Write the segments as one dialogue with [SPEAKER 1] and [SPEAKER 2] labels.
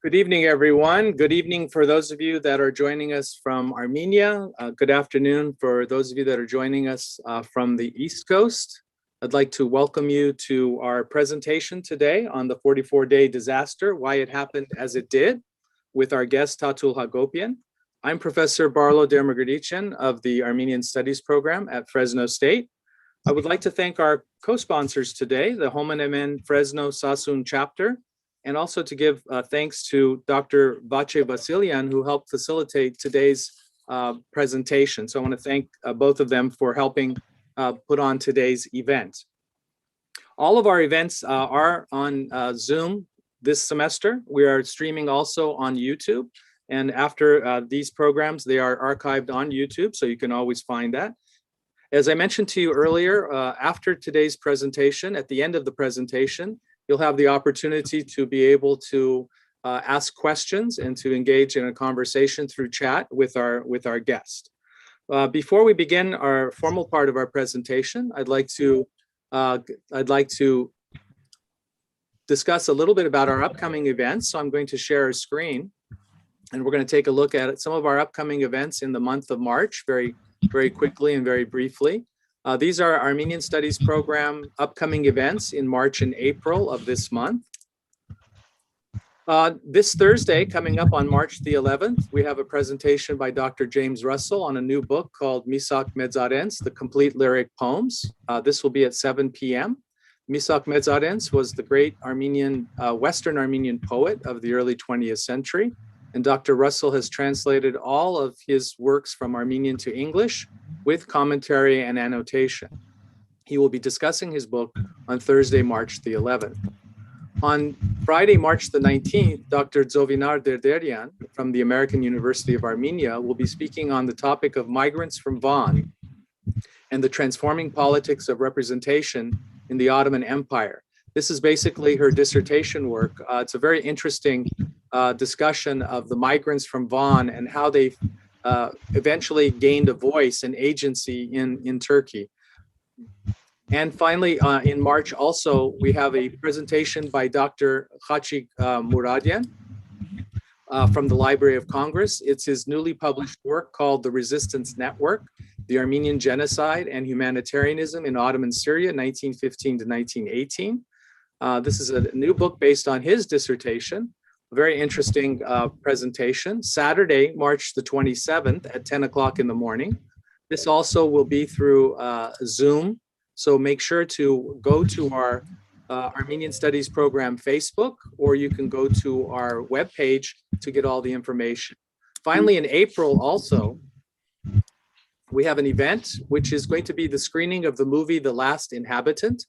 [SPEAKER 1] Good evening, everyone. Good evening for those of you that are joining us from Armenia. Good afternoon for those of you that are joining us from the East Coast. I'd like to welcome you to our presentation today on the 44-day disaster, why it happened as it did, with our guest Tatul Hakobyan. I'm Professor Barlo Dermagrdician of the Armenian Studies program at Fresno State. I would like to thank our co-sponsors today, the Homenemen Fresno Sasun chapter, and also to give thanks to Dr. Vace Vasilian, who helped facilitate today's presentation. So I want to thank both of them for helping put on today's event. All of our events are on Zoom this semester. We are streaming also on YouTube. And after these programs, they are archived on YouTube, so you can always find that. As I mentioned to you earlier, after today's presentation, at the end of the presentation, you'll have the opportunity to be able to ask questions and to engage in a conversation through chat with our guest. Before we begin our formal part of our presentation, I'd like to discuss a little bit about our upcoming events. So I'm going to share a screen, and we're going to take a look at some of our upcoming events in the month of March, very quickly and very briefly. These are Armenian Studies program upcoming events in March and April of this month. This Thursday, coming up on March the 11th, we have a presentation by Dr. James Russell on a new book called Misak Medzarens, The Complete Lyric Poems. This will be at 7 p.m. Misak Medzarens was the great Armenian, Western Armenian poet of the early 20th century. And Dr. Russell has translated all of his works from Armenian to English with commentary and annotation. He will be discussing his book on Thursday, March the 11th. On Friday, March the 19th, Dr. Zovinar Derderian from the American University of Armenia will be speaking on the topic of migrants from Van and the transforming politics of representation in the Ottoman Empire. This is basically her dissertation work. It's a very interesting discussion of the migrants from Van and how they eventually gained a voice and agency in Turkey. And finally, in March also, we have a presentation by Dr. Khachik Muradian from the Library of Congress. It's his newly published work called The Resistance Network, The Armenian Genocide and Humanitarianism in Ottoman Syria, 1915 to 1918. This is a new book based on his dissertation. A very interesting presentation. Saturday, March the 27th at 10 o'clock in the morning. This also will be through Zoom. So make sure to go to our Armenian Studies program Facebook, or you can go to our webpage to get all the information. Finally, in April also, we have an event which is going to be the screening of the movie The Last Inhabitant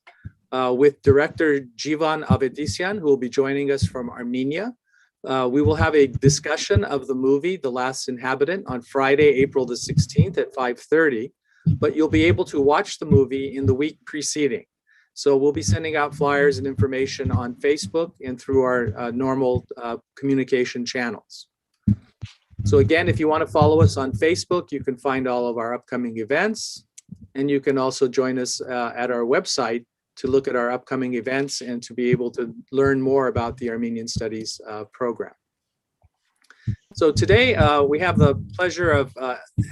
[SPEAKER 1] with director Jivan Avedisyan, who will be joining us from Armenia. We will have a discussion of the movie The Last Inhabitant on Friday, April the 16th at 5:30. But you'll be able to watch the movie in the week preceding. So we'll be sending out flyers and information on Facebook and through our normal communication channels. So again, if you want to follow us on Facebook, you can find all of our upcoming events. And you can also join us at our website to look at our upcoming events and to be able to learn more about the Armenian Studies program. So today we have the pleasure of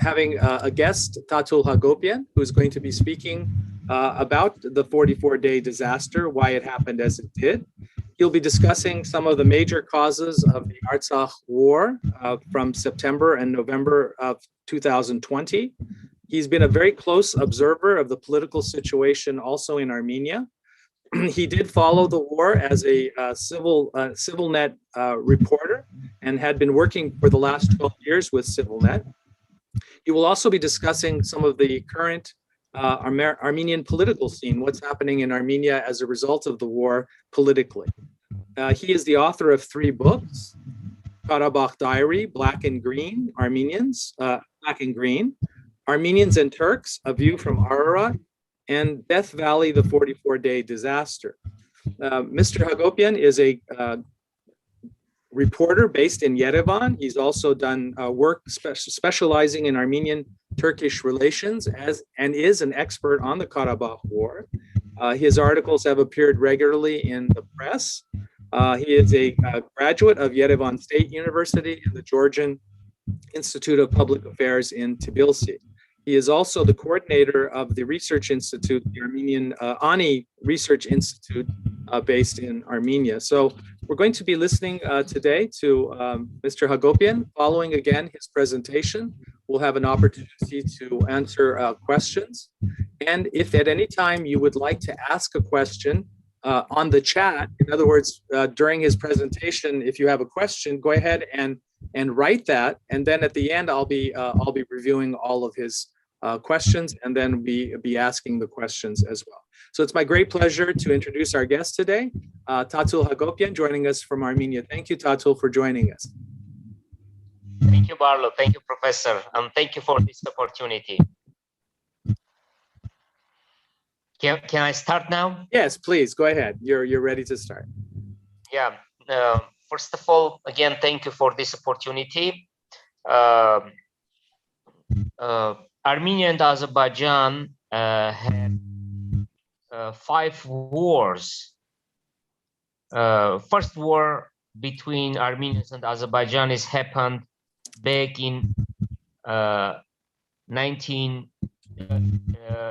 [SPEAKER 1] having a guest, Tatul Hakobyan, who's going to be speaking about the 44-day disaster, why it happened as it did. He'll be discussing some of the major causes of the Artsakh War from September and November of 2020. He's been a very close observer of the political situation also in Armenia. He did follow the war as a CivilNet reporter and had been working for the last 12 years with CivilNet. He will also be discussing some of the current Armenian political scene, what's happening in Armenia as a result of the war politically. He is the author of 3 books: Karabakh Diary, Black and Green, Black and Green, Armenians and Turks, A View from Ararat, and Death Valley, the 44-day disaster. Mr. Hakobyan is a reporter based in Yerevan. He's also done work specializing in Armenian Turkish relations and is an expert on the Karabakh War. His articles have appeared regularly in the press. He is a graduate of Yerevan State University and the Georgian Institute of Public Affairs in Tbilisi. He is also the coordinator of the Research Institute, the Armenian Ani Research Institute, based in Armenia. So we're going to be listening today to Mr. Hakobyan. Following again his presentation, we'll have an opportunity to answer questions. And if at any time you would like to ask a question on the chat, in other words, during his presentation, if you have a question, go ahead and write that, and then at the end I'll be reviewing all of his questions, and then be asking the questions as well. So it's my great pleasure to introduce our guest today, Tatul Hakobyan, joining us from Armenia. Thank you, Tatul, for joining us.
[SPEAKER 2] Thank you, Barlo. Thank you, Professor, and thank you for this opportunity. Can I start now?
[SPEAKER 1] Yes, please go ahead. You're ready to start.
[SPEAKER 2] Yeah. First of all, again, thank you for this opportunity. Armenia and Azerbaijan had 5 wars. First war between Armenians and Azerbaijanis happened back in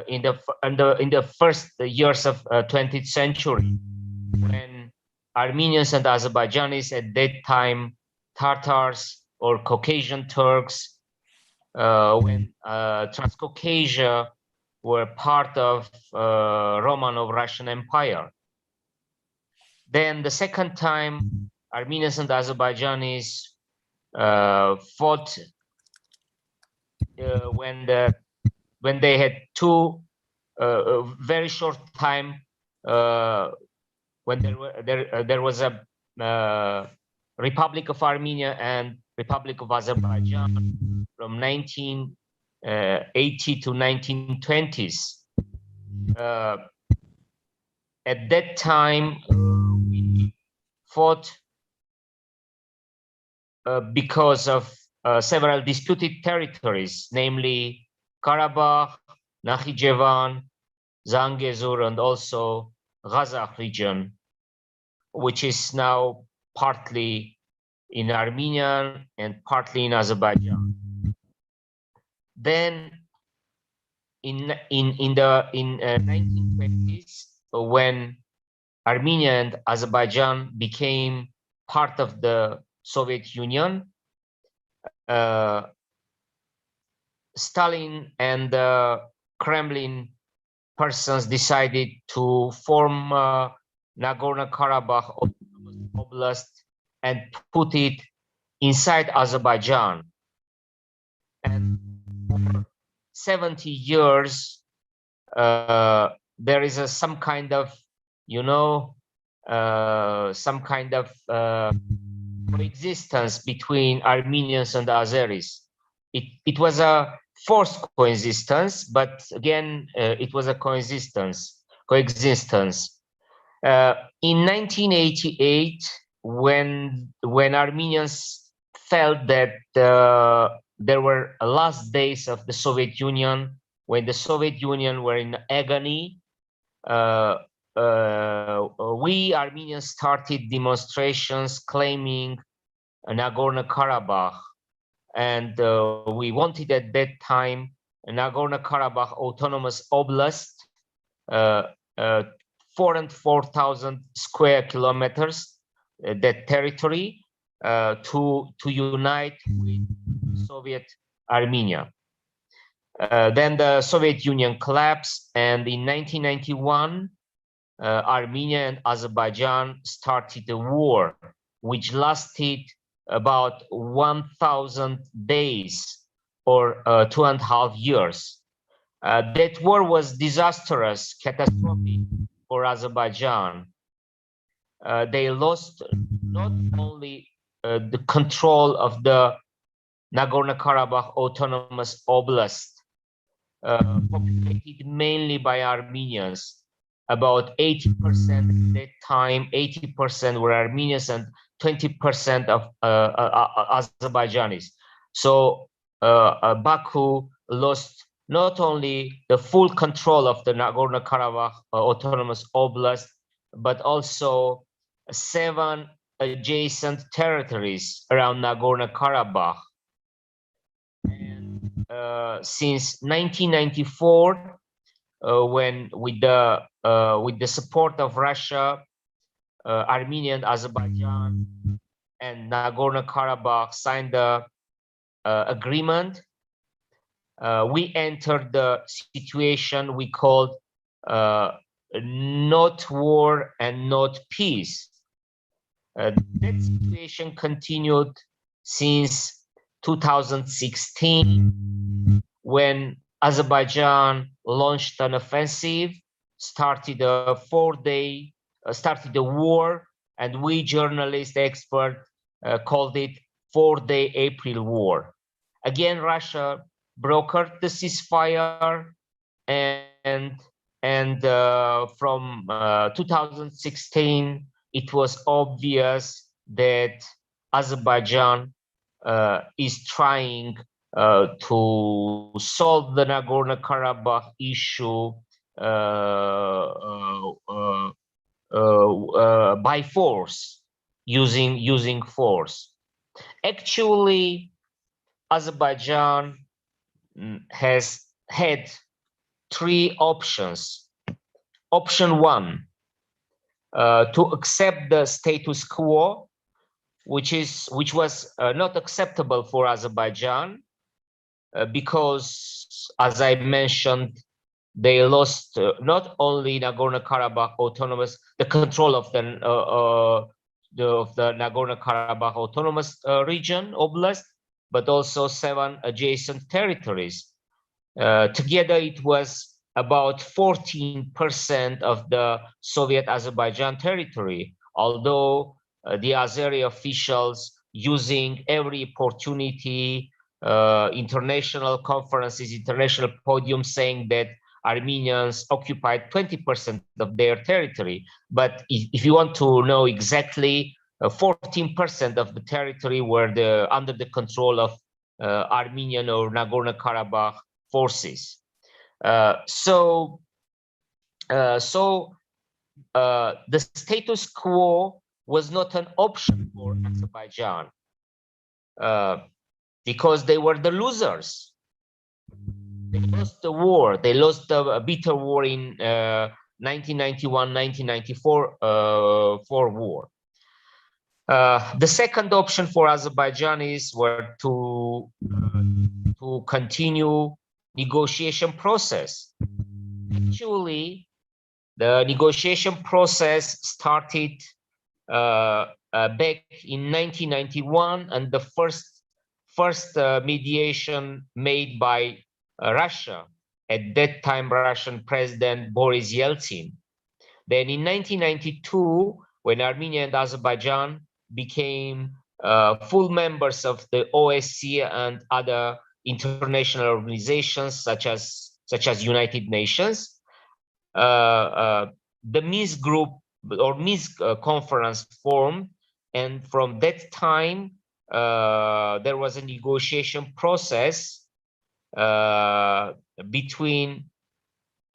[SPEAKER 2] in the first years of 20th century, when Armenians and Azerbaijanis, at that time Tatars or Caucasian Turks, when Transcaucasia were part of Romanov-Russian Empire. Then the second time, Armenians and Azerbaijanis fought when they had 2 very short time, when there was a Republic of Armenia and Republic of Azerbaijan from 1980 to 1920s. At that time, we fought because of several disputed territories, namely Karabakh, Nakhichevan, Zangezur, and also Kazakh region, which is now partly in Armenia and partly in Azerbaijan. Then in 1920s, when Armenia and Azerbaijan became part of the Soviet Union, Stalin and the Kremlin persons decided to form Nagorno-Karabakh Oblast and put it inside Azerbaijan. And for 70 years, there is some kind of, coexistence between Armenians and Azeris. It was a forced coexistence, but again, it was a coexistence. In 1988, when Armenians felt that there were last days of the Soviet Union, when the Soviet Union were in agony, we Armenians started demonstrations claiming Nagorno-Karabakh, and we wanted at that time a Nagorno-Karabakh autonomous oblast, 4,000 square kilometers, that territory, to unite with Soviet Armenia. Then the Soviet Union collapsed, and in 1991, Armenia and Azerbaijan started a war, which lasted about 1,000 days, or 2.5 years. That war was disastrous, catastrophic for Azerbaijan. They lost not only the control of the Nagorno-Karabakh autonomous oblast, populated mainly by Armenians. About 80% at that time, 80% were Armenians and 20% of Azerbaijanis. So Baku lost not only the full control of the Nagorno-Karabakh Autonomous Oblast, but also 7 adjacent territories around Nagorno-Karabakh. And since 1994, when with the support of Russia, Armenia and Azerbaijan and Nagorno-Karabakh signed the agreement, we entered the situation we called not war and not peace. That situation continued since 2016, when Azerbaijan launched an offensive, started a war, and we journalists, experts, called it 4-day April War. Again, Russia brokered the ceasefire, and from 2016, it was obvious that Azerbaijan is trying to solve the Nagorno-Karabakh issue by force, using force. Actually, Azerbaijan has had 3 options. Option 1, to accept the status quo, which was not acceptable for Azerbaijan, because, as I mentioned, they lost not only Nagorno-Karabakh the control of the Nagorno-Karabakh autonomous region, oblast, but also 7 adjacent territories. Together, it was about 14% of the Soviet Azerbaijan territory, although the Azeri officials, using every opportunity, international conferences, international podiums, saying that Armenians occupied 20% of their territory. But if you want to know exactly, 14% of the territory were under the control of Armenian or Nagorno-Karabakh forces. So the status quo was not an option for Azerbaijan, because they were the losers. They lost the war. They lost the bitter war in 1991-1994 war. The second option for Azerbaijanis were to continue negotiation process. Actually, the negotiation process started back in 1991, and the first mediation made by Russia, at that time Russian President Boris Yeltsin. Then in 1992, when Armenia and Azerbaijan became full members of the OSCE and other international organizations such as United Nations, the Minsk group or Minsk conference formed, and from that time there was a negotiation process between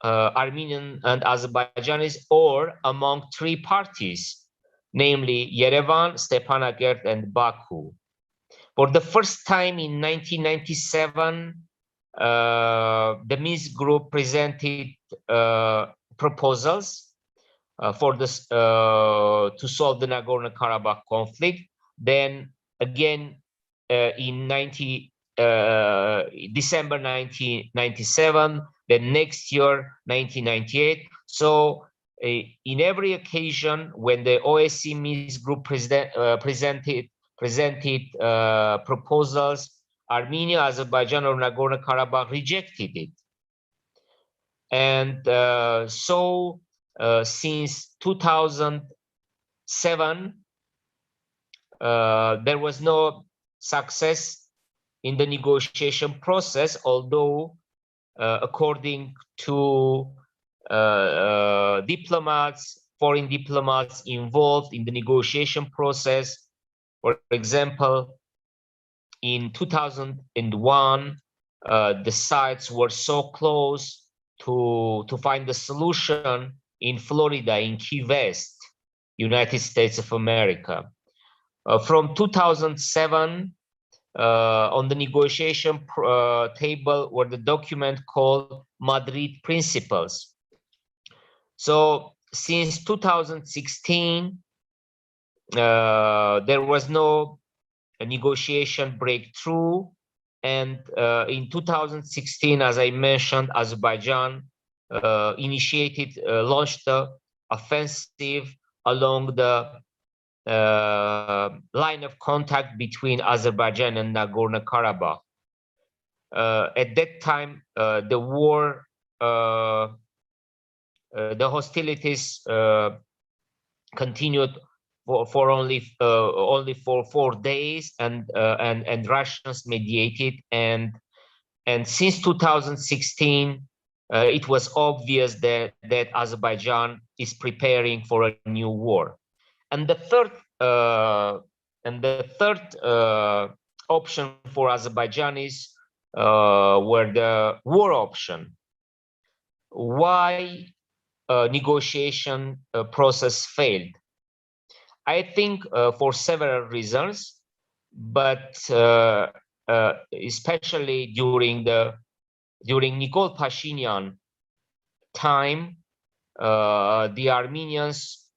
[SPEAKER 2] Armenian and Azerbaijanis, or among 3 parties, namely Yerevan, Stepanakert, and Baku. For the first time in 1997, the Minsk group presented proposals for this to solve the Nagorno-Karabakh conflict. Then again in December 1997, the next year 1998. So in every occasion when the OSCE Minsk group presented proposals, Armenia, Azerbaijan, or Nagorno-Karabakh rejected it. And so since 2007, there was no success in the negotiation process, although according to foreign diplomats involved in the negotiation process, for example, in 2001, the sides were so close to find the solution in Florida, in Key West, United States of America. From 2007, on the negotiation table were the document called Madrid Principles. So since 2016, there was no negotiation breakthrough. And in 2016, as I mentioned, Azerbaijan launched the offensive along the line of contact between Azerbaijan and Nagorno-Karabakh. At that time, the war, the hostilities continued for only for 4 days, and Russians mediated, and since 2016, it was obvious that Azerbaijan is preparing for a new war. And the third option for Azerbaijanis were the war option. Why negotiation process failed? I think for several reasons, but especially during Nikol Pashinyan time, the Armenians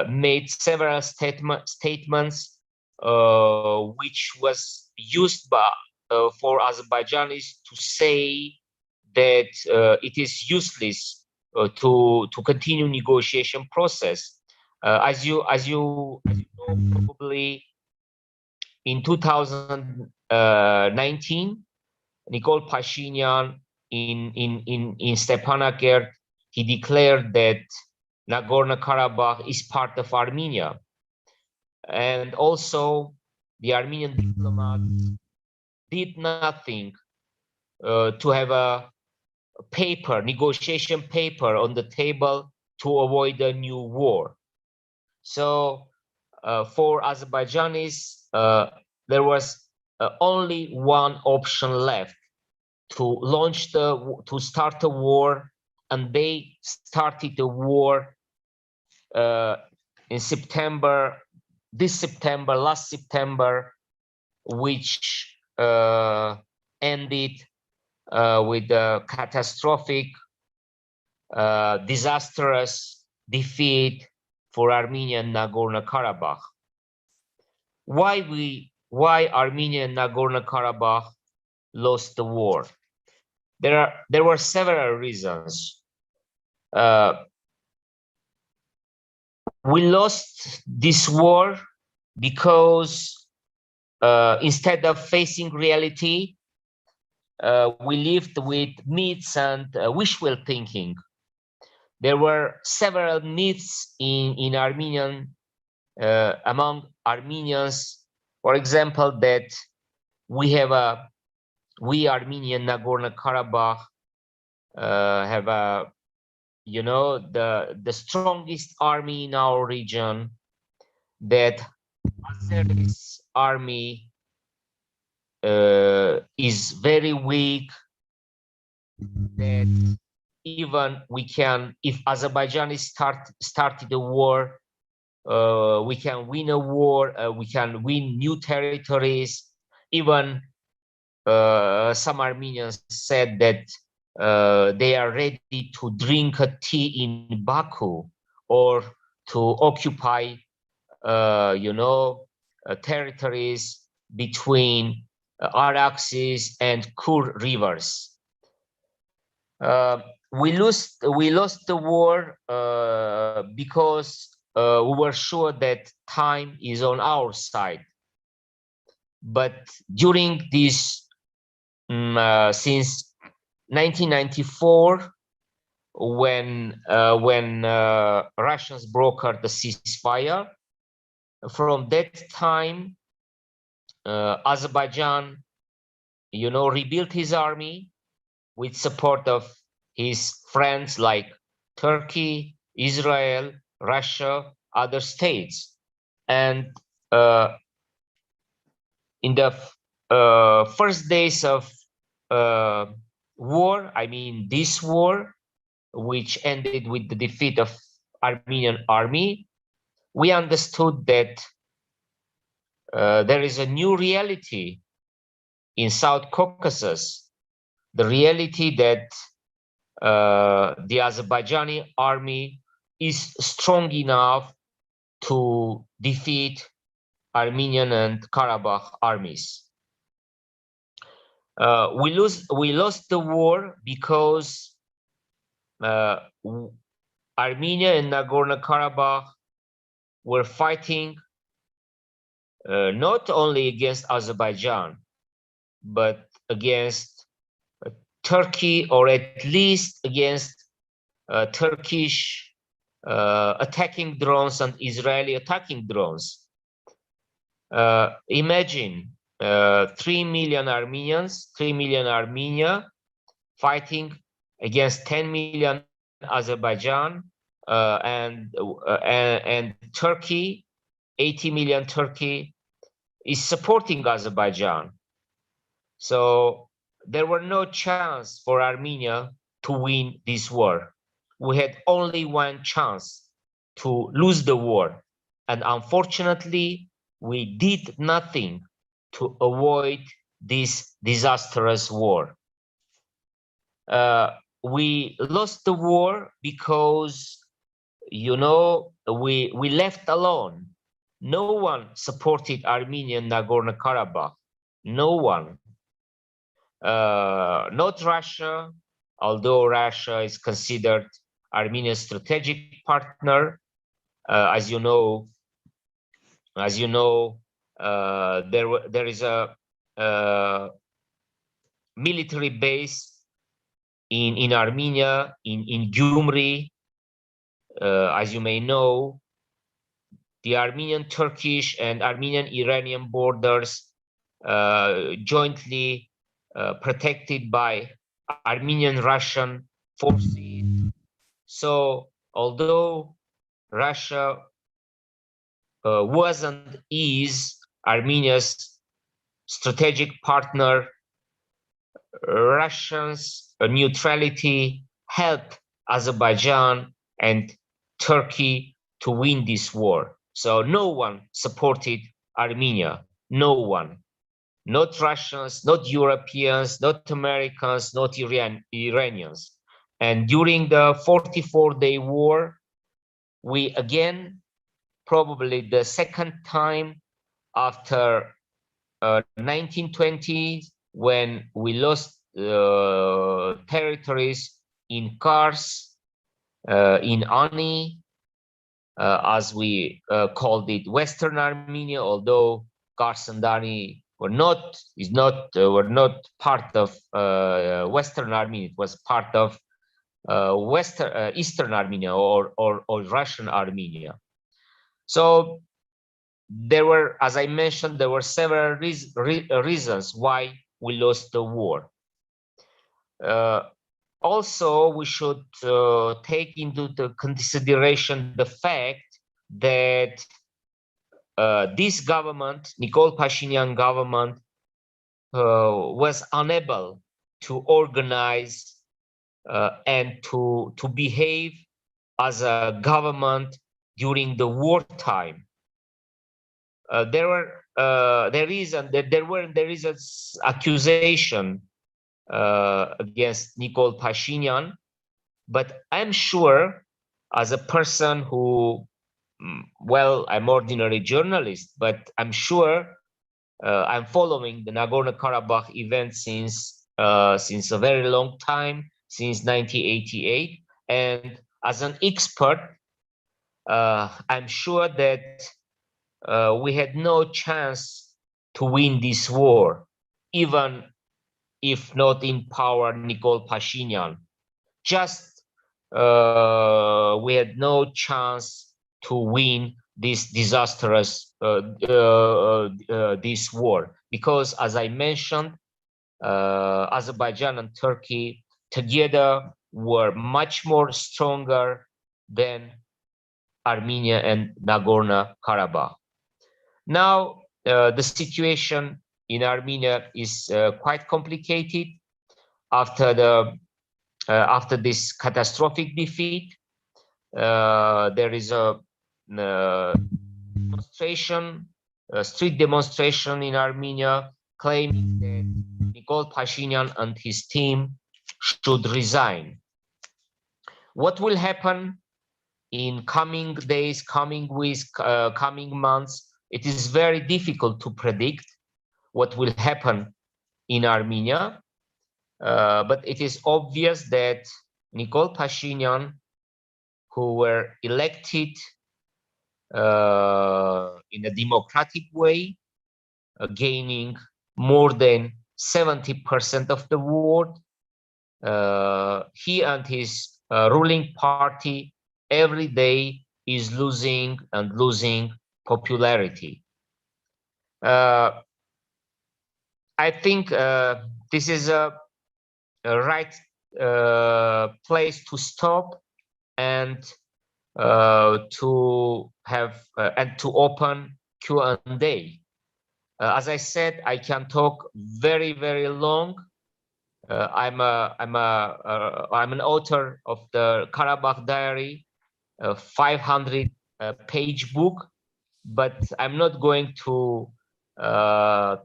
[SPEAKER 2] made several statements which was used for Azerbaijanis to say that it is useless to continue negotiation process. As you know, probably in 2019, Nikol Pashinyan in Stepanakert, he declared that Nagorno-Karabakh is part of Armenia. And also the Armenian diplomats did nothing to have a negotiation paper on the table to avoid a new war. So for Azerbaijanis, there was only one option left: to start a war, and they started the war in September, last September, which ended with a catastrophic, disastrous defeat for Armenia and Nagorno-Karabakh. Why Armenia and Nagorno-Karabakh lost the war? There were several reasons. We lost this war because instead of facing reality, we lived with myths and wishful thinking. There were several myths in Armenian, among Armenians. For example, that we Armenian Nagorno-Karabakh have the strongest army in our region, that Azeris army is very weak, that even if Azerbaijan started a war, we can win a war, we can win new territories. Even some Armenians said that they are ready to drink a tea in Baku, or to occupy territories between Araxes and Kur rivers. We lost the war because we were sure that time is on our side. But during this, since 1994, when Russians brokered the ceasefire, from that time, Azerbaijan, rebuilt his army with support of his friends like Turkey, Israel, Russia, other states. And in the first days of war, I mean this war, which ended with the defeat of Armenian army, we understood that there is a new reality in South Caucasus, the reality that the Azerbaijani army is strong enough to defeat Armenian and Karabakh armies. We lost the war because Armenia and Nagorno-Karabakh were fighting not only against Azerbaijan, but against Turkey, or at least against Turkish attacking drones and Israeli attacking drones. Imagine 3 million Armenians, 3 million Armenia fighting against 10 million Azerbaijan, and Turkey, 80 million Turkey is supporting Azerbaijan. So there were no chance for Armenia to win this war. We had only one chance to lose the war. And unfortunately, we did nothing to avoid this disastrous war. We lost the war because, you know, we left alone. No one supported Armenia and Nagorno-Karabakh. No one. Not Russia, although Russia is considered Armenia's strategic partner. As you know, there is a military base in Armenia, in Gyumri. As you may know, the Armenian-Turkish and Armenian-Iranian borders jointly protected by Armenian-Russian forces. So although Russia wasn't is Armenia's strategic partner, Russia's neutrality helped Azerbaijan and Turkey to win this war. So no one supported Armenia, no one. Not Russians, not Europeans, not Americans, not Iranians. And during the 44-day war, we again, probably the second time after 1920, when we lost territories in Kars, in Ani, as we called it, Western Armenia, although Kars and Ani were not part of Western Armenia. It was part of Eastern Armenia or Russian Armenia. So there were, as I mentioned, there were several reasons why we lost the war. Also, we should take into the consideration the fact that this government, Nikol Pashinyan government, was unable to organize and to behave as a government during the wartime. There is an accusation against Nikol Pashinyan, but I'm sure, as a person who, well, I'm ordinary journalist, but I'm sure I'm following the Nagorno-Karabakh event since a very long time, since 1988, and as an expert, I'm sure that we had no chance to win this war, even if not in power Nikol Pashinyan. Just we had no chance to win this disastrous this war, because, as I mentioned, Azerbaijan and Turkey together were much more stronger than Armenia and Nagorno-Karabakh. Now the situation in Armenia is quite complicated after this catastrophic defeat. There is a demonstration, a street demonstration in Armenia claiming that Nikol Pashinyan and his team should resign. What will happen in coming days, coming weeks, coming months? It is very difficult to predict what will happen in Armenia, but it is obvious that Nikol Pashinyan, who were elected in a democratic way, gaining more than 70% of the vote, he and his ruling party every day is losing and losing popularity. I think this is a right place to stop and to have and to open Q&A. As I said, I can talk very, very long. I'm an author of the Karabakh Diary, a 500-page book, but I'm not going to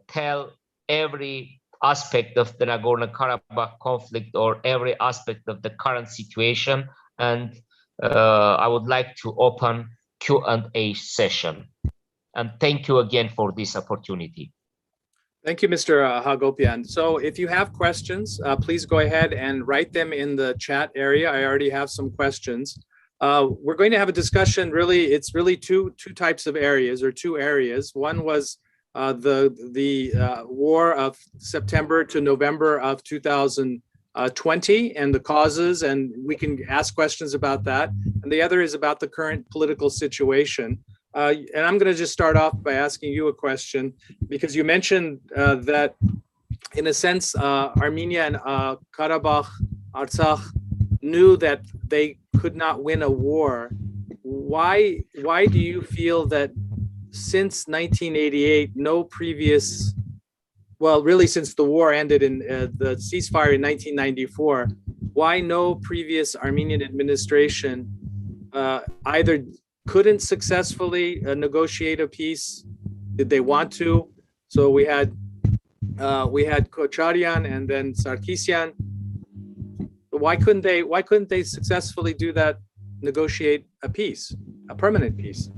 [SPEAKER 2] tell every aspect of the Nagorno-Karabakh conflict or every aspect of the current situation, and I would like to open Q&A session. And thank you again for this opportunity.
[SPEAKER 1] Thank you, Mr. Hakobyan. So if you have questions, please go ahead and write them in the chat area. I already have some questions. We're going to have a discussion. Really, it's really two types of areas, or two areas. One was the war of September to November of 2020 and the causes, and we can ask questions about that. And the other is about the current political situation. And I'm going to just start off by asking you a question, because you mentioned that, in a sense, Armenia and Karabakh, Artsakh knew that they could not win a war. Why do you feel that since 1988, no previous, well, really since the war ended in the ceasefire in 1994, why no previous Armenian administration either couldn't successfully negotiate a peace? Did they want to? So we had Kocharyan and then Sarkisyan. Why couldn't they successfully do that, negotiate a peace, a permanent peace?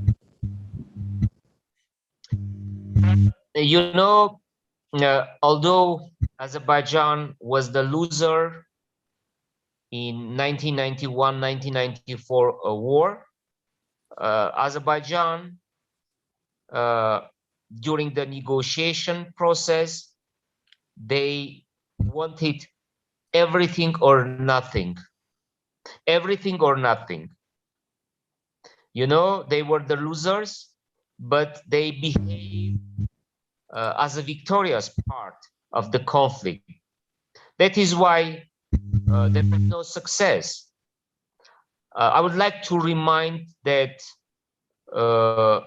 [SPEAKER 2] You know, although Azerbaijan was the loser in 1991-1994 war, Azerbaijan, during the negotiation process, they wanted everything or nothing. Everything or nothing. You know, they were the losers, but they behaved as a victorious part of the conflict. That is why there was no success. I would like to remind that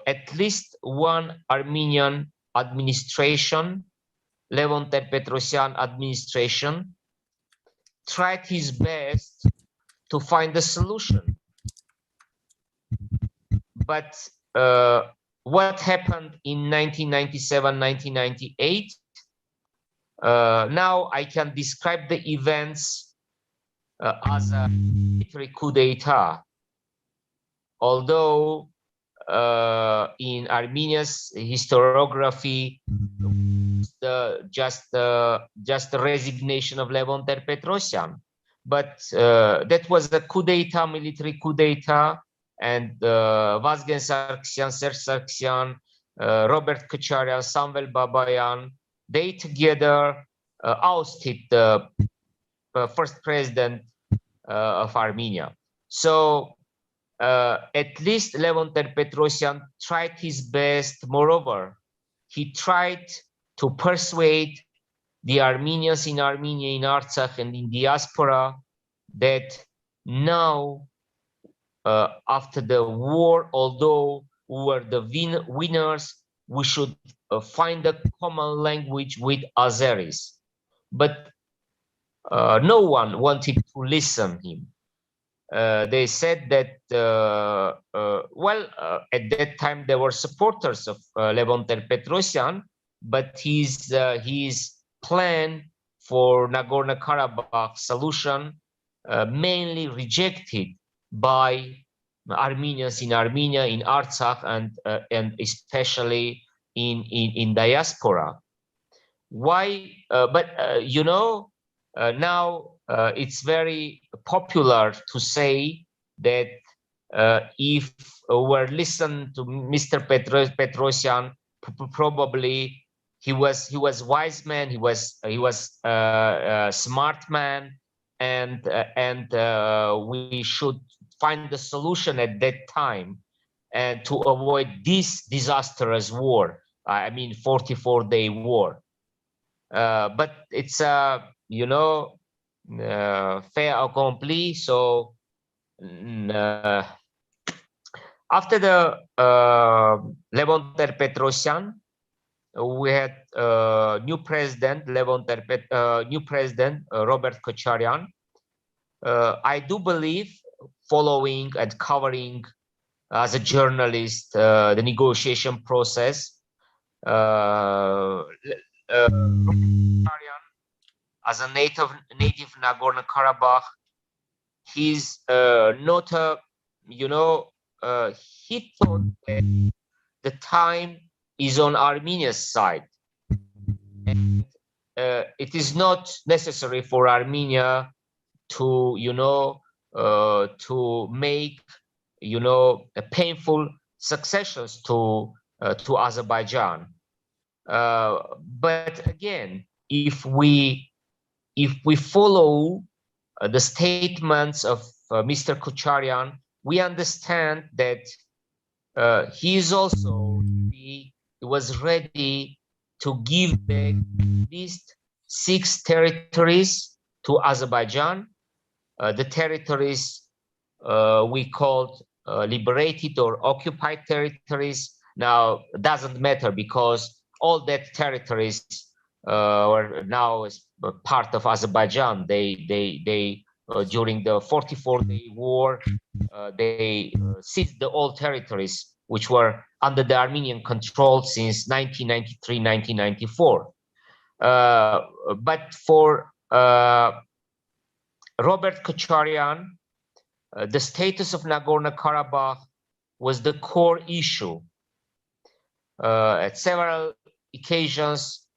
[SPEAKER 2] at least one Armenian administration, Levon Ter-Petrosyan administration, tried his best to find a solution. But what happened in 1997-1998? Now I can describe the events as a military coup d'etat. Although in Armenia's historiography, just the resignation of Levon Ter-Petrosyan, but that was a coup d'etat, military coup d'etat, and Vazgen Sargsyan, Serge Sargsyan, Robert Kocharyan, Samvel Babayan, they together ousted the first president of Armenia. So at least Levon Ter-Petrosyan tried his best. Moreover, he tried to persuade the Armenians in Armenia, in Artsakh, and in diaspora that now, after the war, although we were the winners, we should find a common language with Azeris. But no one wanted to listen him. They said that, at that time there were supporters of Levon Ter-Petrosyan, but his plan for Nagorno-Karabakh solution mainly rejected by Armenians in Armenia, in Artsakh, and especially in diaspora. Why? Now it's very popular to say that if we listen to Mr. Petrosyan, probably he was wise man, he was a smart man, and we should find the solution at that time and to avoid this disastrous war. I mean, 44-day war. But it's fait accompli. So after the Levon Ter-Petrosyan, we had new president Robert Kocharyan. I do believe, following and covering as a journalist the negotiation process, as a native Nagorno-Karabakh, he's not a, he thought that the time is on Armenia's side. And it is not necessary for Armenia to, to make, painful successions to Azerbaijan. But again, if we follow the statements of Mr. Kocharyan, we understand that he was ready to give back at least 6 territories to Azerbaijan. The territories we called liberated or occupied territories. Now, it doesn't matter because all that territories are now part of Azerbaijan. They during the 44-day war, they seized the old territories which were under the Armenian control since 1993-1994. But for Robert Kocharyan, the status of Nagorno-Karabakh was the core issue. At several occasions,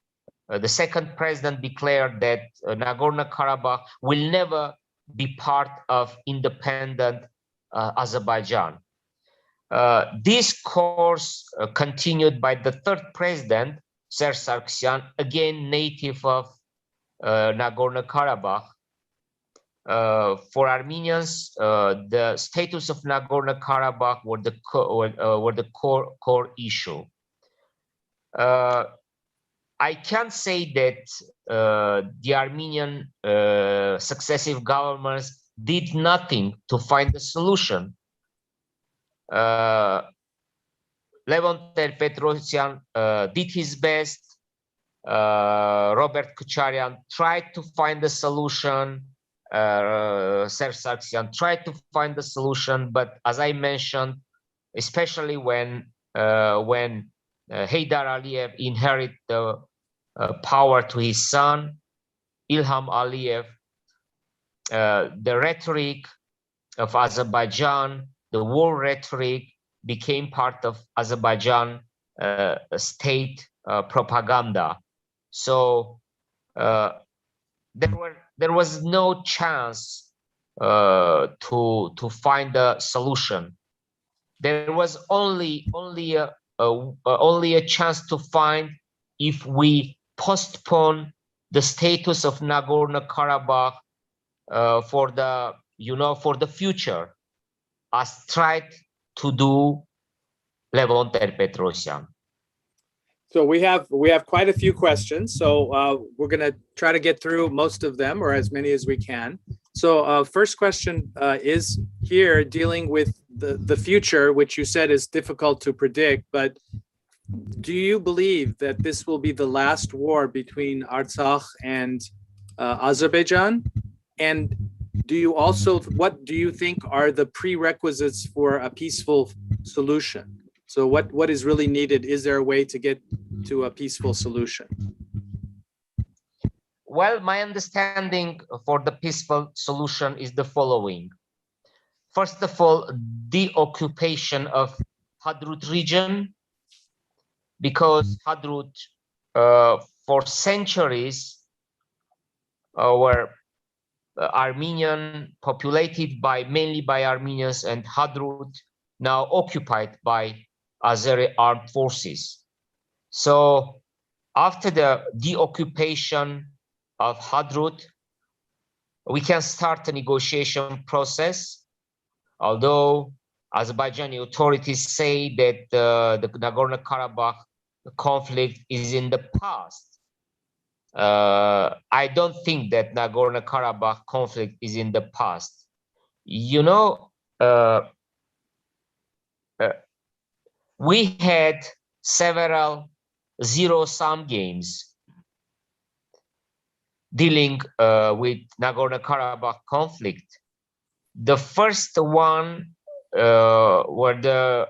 [SPEAKER 2] the second president declared that Nagorno-Karabakh will never be part of independent Azerbaijan. This course continued by the third president, Serge Sargsyan, again native of Nagorno-Karabakh. For Armenians, the status of Nagorno-Karabakh were the core issue. I can't say that the Armenian successive governments did nothing to find a solution. Levon Ter-Petrosyan did his best. Robert Kocharyan tried to find a solution. Serge Sargsyan tried to find a solution, but as I mentioned, especially when Heydar Aliyev inherited the power to his son, Ilham Aliyev, the rhetoric of Azerbaijan, the war rhetoric, became part of Azerbaijan state propaganda. So there was no chance to find a solution. There was only a chance to find if we postpone the status of Nagorno-Karabakh for the future, as tried to do Levon Ter-Petrosyan.
[SPEAKER 1] So we have quite a few questions. So we're going to try to get through most of them, or as many as we can. So first question is here dealing with the future, which you said is difficult to predict. But Do you believe that this will be the last war between Artsakh and Azerbaijan? And do you also, what do you think are the prerequisites for a peaceful solution? So what is really needed? Is there a way to get to a peaceful solution?
[SPEAKER 2] Well, my understanding for the peaceful solution is the following. First of all, the occupation of Hadrut region, because Hadrut for centuries were Armenian, populated by mainly by Armenians, and Hadrut now occupied by Azeri armed forces. So after the deoccupation of Hadrut, we can start a negotiation process, although Azerbaijani authorities say that the Nagorno-Karabakh conflict is in the past. I don't think that Nagorno-Karabakh conflict is in the past. You know, we had several zero-sum games dealing with Nagorno-Karabakh conflict. The first one were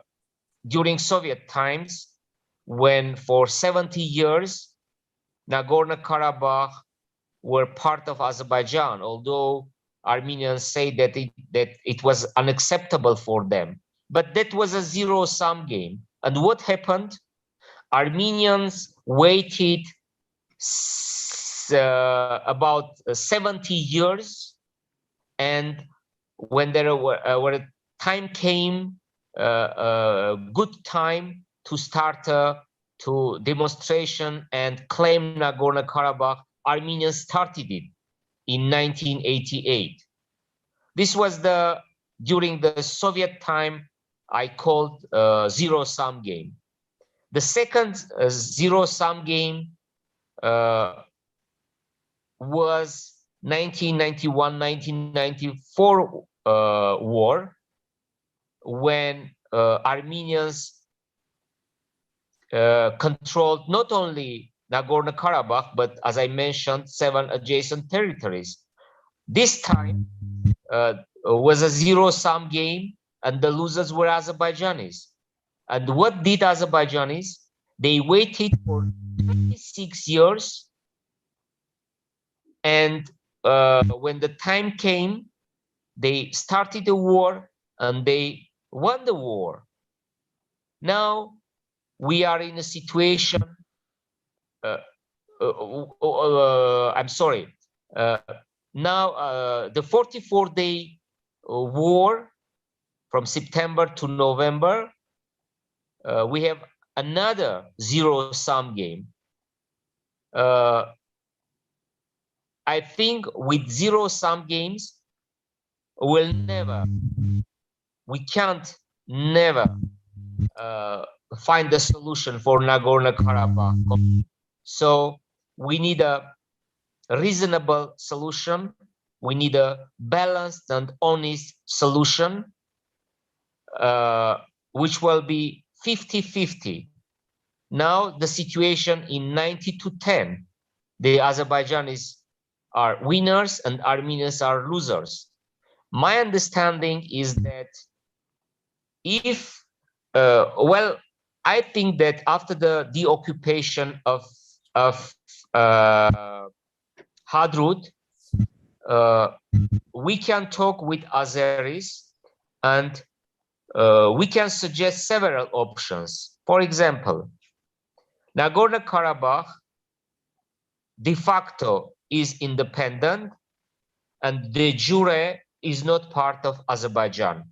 [SPEAKER 2] during Soviet times, when for 70 years Nagorno-Karabakh were part of Azerbaijan, although Armenians say that it was unacceptable for them. But that was a zero-sum game. And what happened? Armenians waited about 70 years, and when there were time came, a good time to start to demonstration and claim Nagorno-Karabakh, Armenians started it in 1988. This was during the Soviet time, I called zero-sum game. The second zero-sum game was 1991-1994 war, when Armenians controlled not only Nagorno-Karabakh, but as I mentioned, 7 adjacent territories. This time was a zero-sum game, and the losers were Azerbaijanis. And what did Azerbaijanis? They waited for 26 years, and when the time came, they started the war and they won the war. Now we are in a situation, I'm sorry, now the 44-day war from September to November, we have another zero-sum game. I think with zero-sum games, we can't never find a solution for Nagorno-Karabakh. So we need a reasonable solution. We need a balanced and honest solution, which will be 50-50. Now the situation in 90-10, the Azerbaijanis are winners and Armenians are losers. My understanding is that if, well, I think that after the deoccupation of Hadrut, we can talk with Azeris, and we can suggest several options. For example, Nagorno-Karabakh de facto is independent and de jure is not part of Azerbaijan.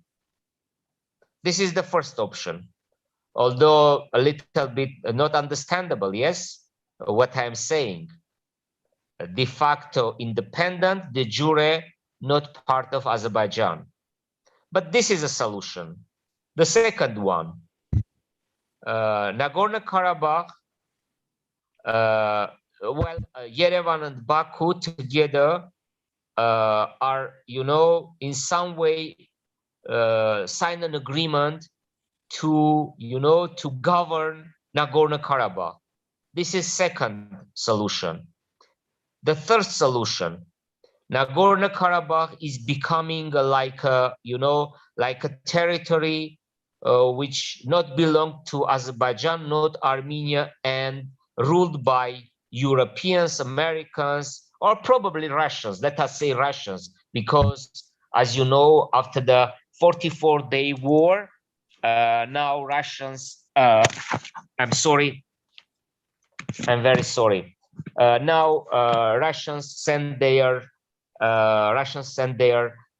[SPEAKER 2] This is the first option, although a little bit not understandable, yes, what I'm saying. De facto independent, de jure not part of Azerbaijan. But this is a solution. The second one, Nagorno-Karabakh, well, Yerevan and Baku together are, you know, in some way sign an agreement to, you know, to govern Nagorno-Karabakh. This is second solution. The third solution, Nagorno-Karabakh is becoming like a, like a territory which not belong to Azerbaijan, not Armenia, and ruled by Europeans, Americans, or probably Russians. Let us say Russians, because as you know, after the 44-day war, now Russians, I'm sorry, I'm very sorry. Now Russians send their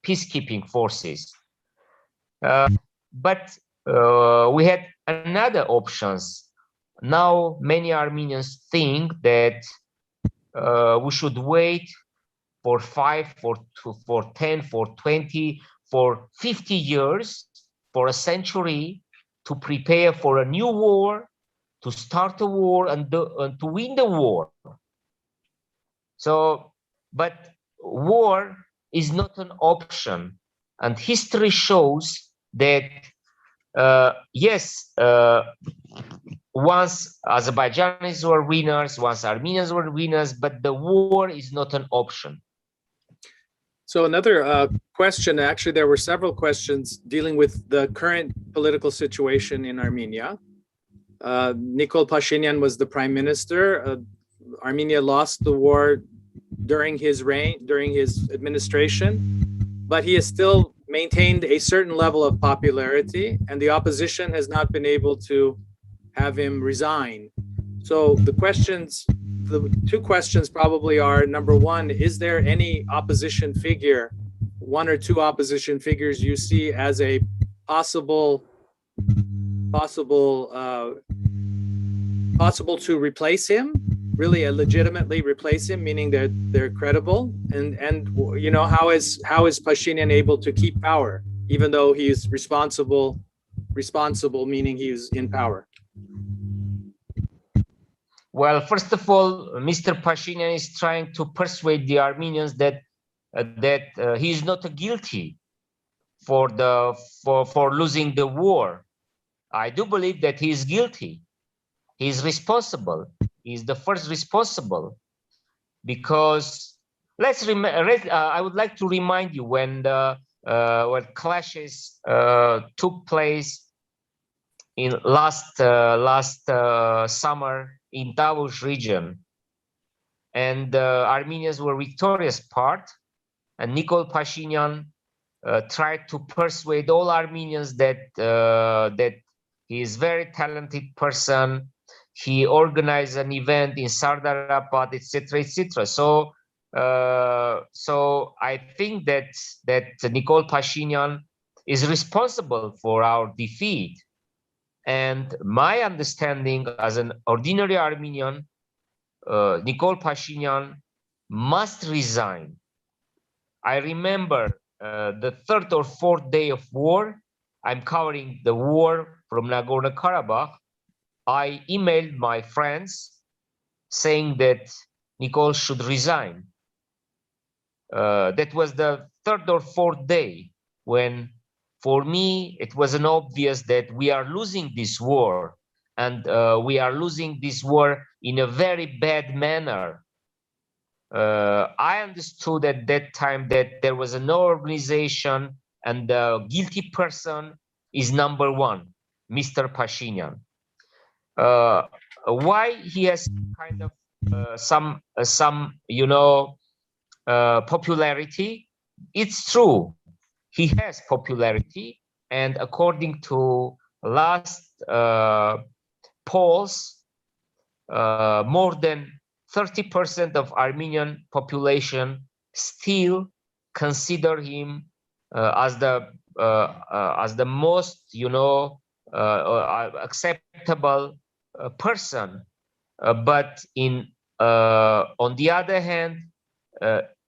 [SPEAKER 2] peacekeeping forces. But we had another options. Now many Armenians think that we should wait for 5, for 10, for 20, for 50 years, for a century, to prepare for a new war, to start a war, and to win the war. So, but war is not an option, and history shows that yes, once Azerbaijanis were winners, once Armenians were winners, but the war is not an option.
[SPEAKER 1] So another question, actually, there were several questions dealing with the current political situation in Armenia. Nikol Pashinyan was the prime minister. Armenia lost the war during his reign, during his administration, but he has still maintained a certain level of popularity, and the opposition has not been able to have him resign. So the two questions probably are, number one, is there any opposition figure, one or two opposition figures you see as a possible to replace him, really legitimately replace him, meaning that they're credible? And how is Pashinyan able to keep power even though he is responsible, meaning he's in power?
[SPEAKER 2] Well, first of all, Mr. Pashinyan is trying to persuade the Armenians that he is not guilty for losing the war. I do believe that he is guilty. He is responsible. He is the first responsible, because I would like to remind you when clashes took place in last summer in Tavush region, and Armenians were victorious part, and Nikol Pashinyan tried to persuade all Armenians that he is very talented person. He organized an event in Sardarabad, etc., etc. So I think that Nikol Pashinyan is responsible for our defeat. And my understanding as an ordinary Armenian, Nikol Pashinyan must resign. I remember the third or fourth day of war. I'm covering the war from Nagorno-Karabakh. I emailed my friends saying that Nikol should resign. That was the third or fourth day when, for me, it was an obvious that we are losing this war, and we are losing this war in a very bad manner. I understood at that time that there was no organization, and the guilty person is number one, Mr. Pashinyan. Why he has kind of some popularity? It's true, he has popularity, and according to last polls, more than 30% of Armenian population still consider him as the most acceptable person. But on the other hand,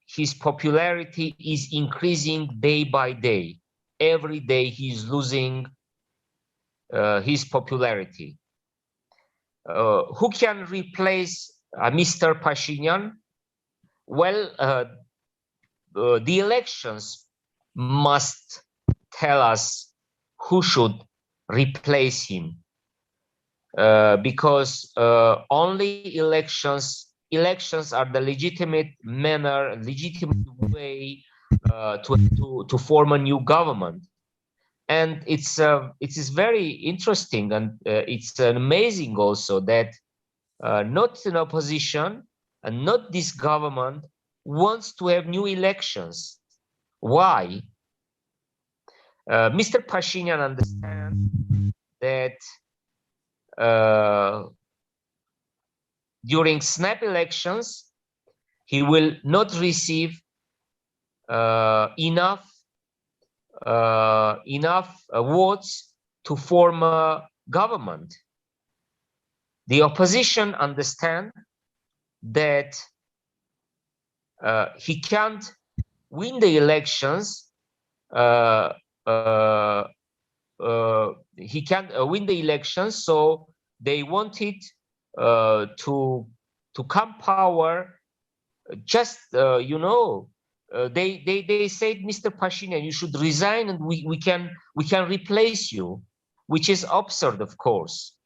[SPEAKER 2] his popularity is increasing day by day. Every day he's losing his popularity. Who can replace Mr. Pashinyan? Well, the elections must tell us who should replace him. because only elections are the legitimate manner, legitimate way to form a new government. And it is very interesting, and it's amazing also that not an opposition and not this government wants to have new elections. Why? Mr. Pashinyan understands that during snap elections, he will not receive enough votes to form a government. The opposition understand that he can't win the elections. He can't win the elections, so they wanted to come power. Just you know, they said, Mr. Pashinyan, you should resign, and we can replace you, which is absurd, of course.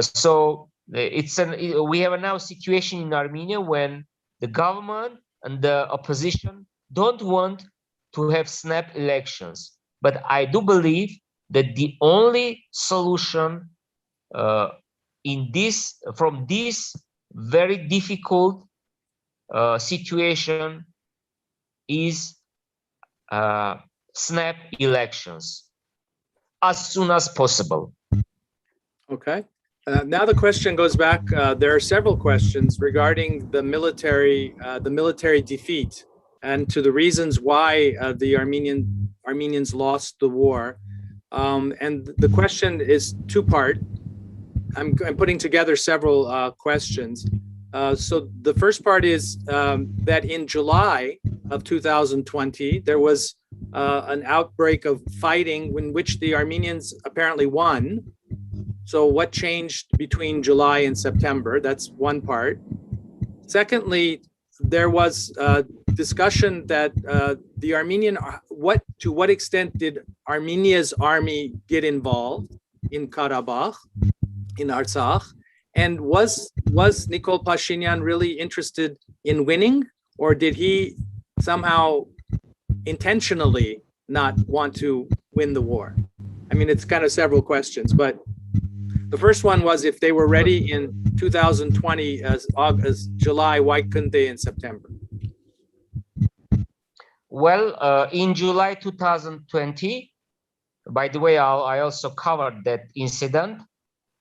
[SPEAKER 2] So we have a now situation in Armenia when the government and the opposition don't want to have snap elections. But I do believe that the only solution from this very difficult situation is snap elections as soon as possible.
[SPEAKER 1] Okay. Now the question goes back. There are several questions regarding the military defeat and to the reasons why the Armenians lost the war. And the question is two-part. I'm putting together several questions. So the first part is that in July of 2020, there was an outbreak of fighting in which the Armenians apparently won. So what changed between July and September? That's one part. Secondly, there was a discussion that to what extent did Armenia's army get involved in Karabakh, in Artsakh? And was Nikol Pashinyan really interested in winning, or did he somehow intentionally not want to win the war? I mean, it's kind of several questions, but the first one was if they were ready in 2020 as July, why couldn't they in September?
[SPEAKER 2] Well, in July 2020, by the way, I also covered that incident,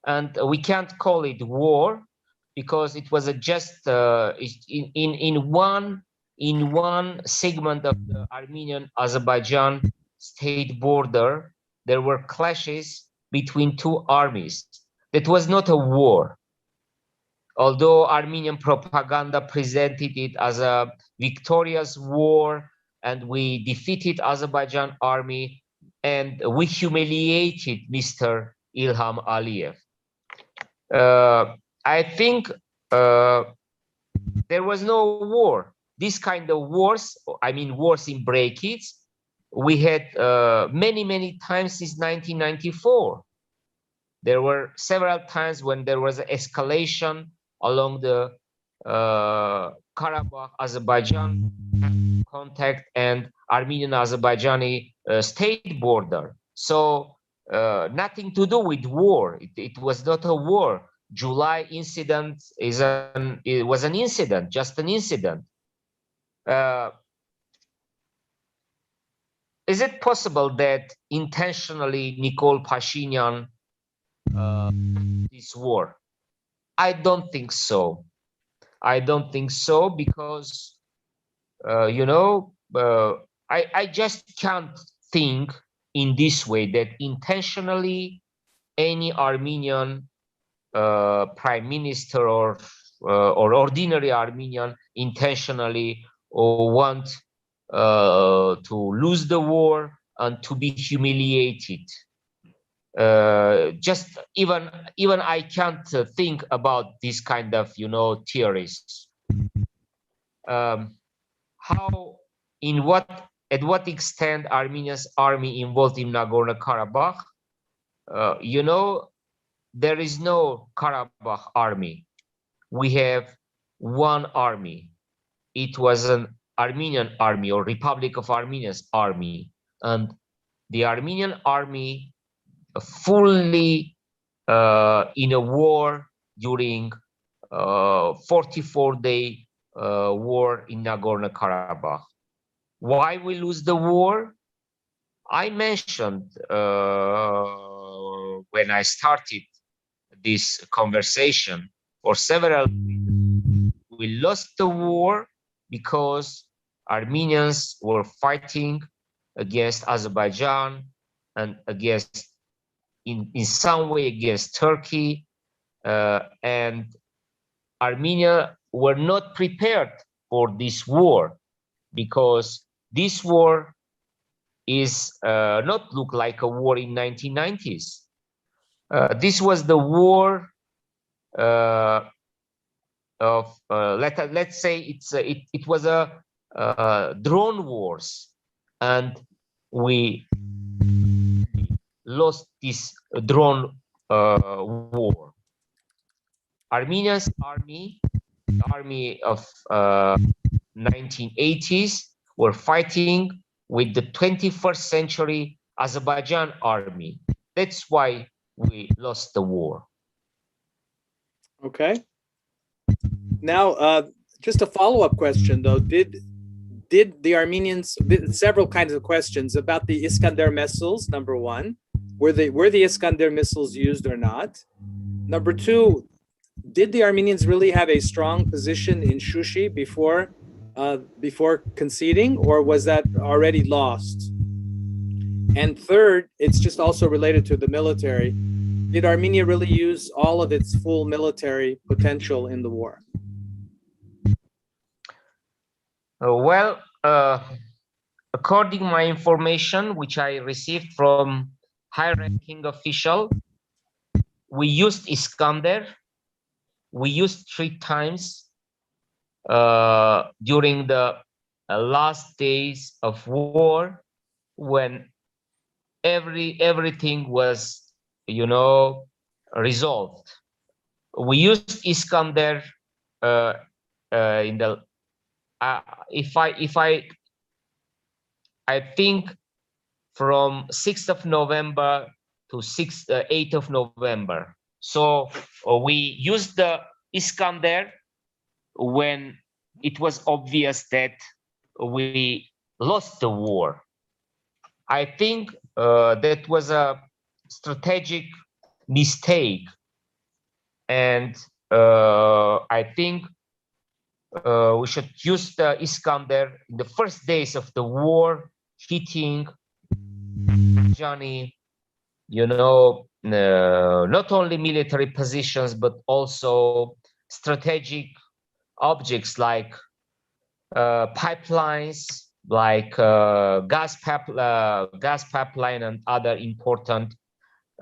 [SPEAKER 2] and we can't call it war because it was just in one segment of the Armenian-Azerbaijan state border, there were clashes between two armies. That was not a war, although Armenian propaganda presented it as a victorious war, and we defeated Azerbaijan army and we humiliated Mr. Ilham Aliyev. I think there was no war. This kind of wars, I mean wars in brackets, we had many times since 1994. There were several times when there was an escalation along the Karabakh-Azerbaijan contact and Armenian-Azerbaijani state border. So nothing to do with war. It was not a war. July incident it was an incident, just an incident. Is it possible that intentionally Nikol Pashinyan this war? I don't think so. I don't think so because you know, I just can't think in this way that intentionally any Armenian prime minister or ordinary Armenian intentionally want to lose the war and to be humiliated. Just even I can't think about this kind of, you know, theories. How, at what extent Armenia's army involved in Nagorno-Karabakh? You know, there is no Karabakh army. We have one army. It was an Armenian army or Republic of Armenia's army. And the Armenian army fully in a war during 44-day war in Nagorno-Karabakh. Why we lose the war? I mentioned when I started this conversation for several reasons. We lost the war because Armenians were fighting against Azerbaijan and against, in some way, against Turkey, and Armenia were not prepared for this war, because this war is not look like a war in 1990s. This was the war of let's say it was a drone wars, and we lost this drone war. Armenia's army, the army of 1980s, were fighting with the 21st century Azerbaijan army. That's why we lost the war.
[SPEAKER 1] Okay. Now, just a follow-up question, though. Did the Armenians, several kinds of questions about the Iskander missiles, number one, were the Iskander missiles used or not? Number two, did the Armenians really have a strong position in Shushi before conceding, or was that already lost? And third, it's just also related to the military. Did Armenia really use all of its full military potential in the war?
[SPEAKER 2] Well, according to my information, which I received from high-ranking official, we used Iskander. We used 3 times during the last days of war, when everything was, you know, resolved. We used Iskander in the I think from 6th of November to 8th of November. So we used the Iskander when it was obvious that we lost the war. I think that was a strategic mistake, and I think we should use the Iskander in the first days of the war, hitting Johnny, you know, not only military positions, but also strategic objects like pipelines, like gas pipeline and other important,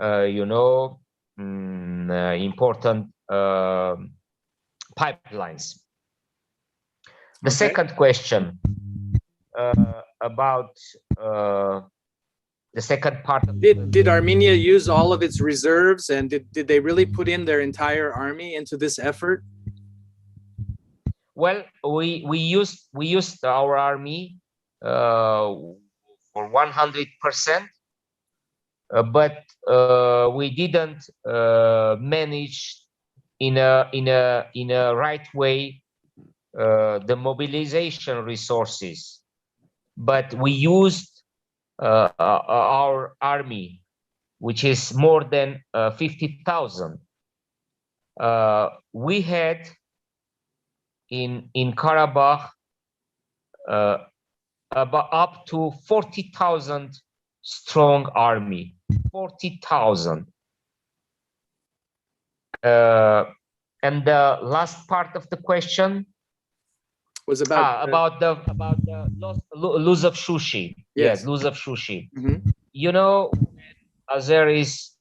[SPEAKER 2] you know, important pipelines. The second question about the second part of
[SPEAKER 1] did Armenia use all of its reserves, and did they really put in their entire army into this effort?
[SPEAKER 2] Well, we used our army for 100%, but we didn't manage in a right way the mobilization resources. But we used our army, which is more than 50,000. We had in Karabakh about up to 40,000 strong army, 40,000. And the last part of the question
[SPEAKER 1] was about
[SPEAKER 2] the loss of Shushi. Yes, loss of Shushi.
[SPEAKER 1] Mm-hmm.
[SPEAKER 2] You know, Azeris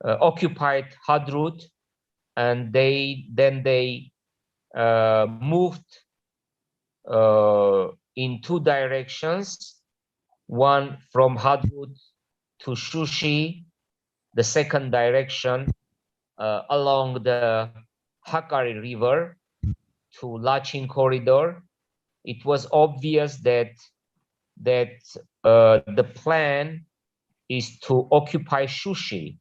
[SPEAKER 2] occupied Hadrut, and they moved in 2 directions, one from Hadrut to Shushi, the second direction along the Hakkari River to Lachin corridor. It was obvious that the plan is to occupy Shushi,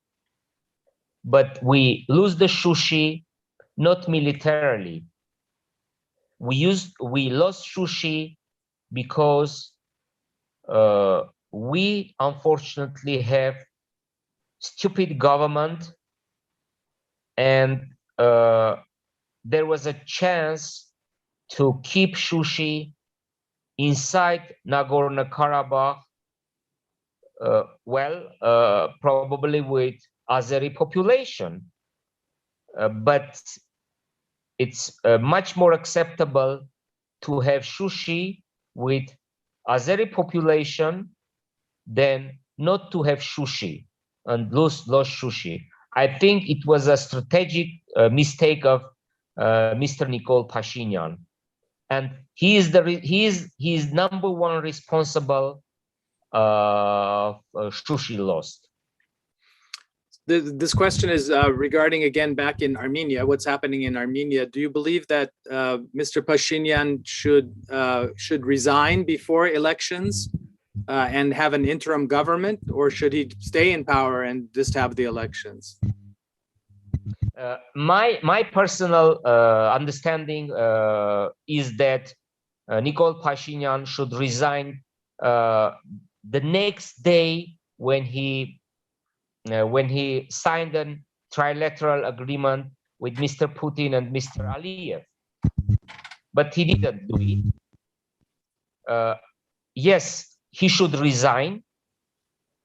[SPEAKER 2] but we lose the Shushi not militarily. We lost Shushi because we unfortunately have stupid government, and there was a chance to keep Shushi inside Nagorno-Karabakh, probably with Azeri population, but it's much more acceptable to have Shushi with Azeri population than not to have Shushi and lose Shushi. I think it was a strategic mistake of Mr. Nikol Pashinyan, and he is number one responsible Shushi lost.
[SPEAKER 1] This question is regarding, again, back in Armenia, what's happening in Armenia. Do you believe that Mr. Pashinyan should resign before elections and have an interim government, or should he stay in power and just have the elections?
[SPEAKER 2] My personal understanding is that Nikol Pashinyan should resign the next day when he signed a trilateral agreement with Mr. Putin and Mr. Aliyev, but he didn't do it. Yes, he should resign.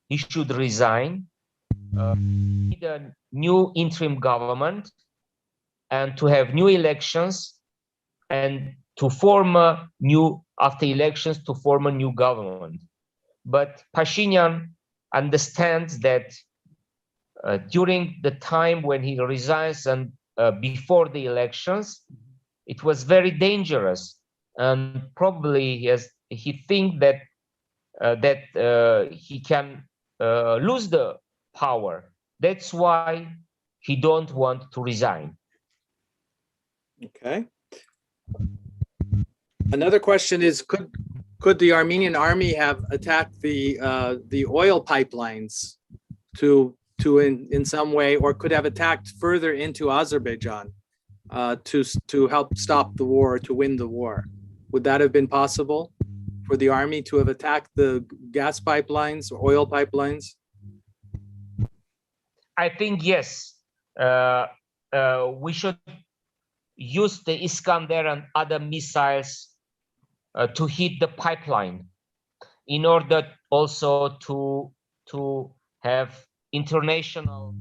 [SPEAKER 2] He should resign. Need a new interim government and to have new elections and to form a new, after elections, to form a new government. But Pashinyan understands that during the time when he resigns and before the elections, it was very dangerous, and probably he thinks that he can lose the power. That's why he don't want to resign.
[SPEAKER 1] Okay. Another question is, could the Armenian army have attacked the oil pipelines to in some way, or could have attacked further into Azerbaijan to help stop the war, to win the war? Would that have been possible for the army to have attacked the gas pipelines or oil pipelines?
[SPEAKER 2] I think yes. We should use the Iskander and other missiles to hit the pipeline, in order also to have international,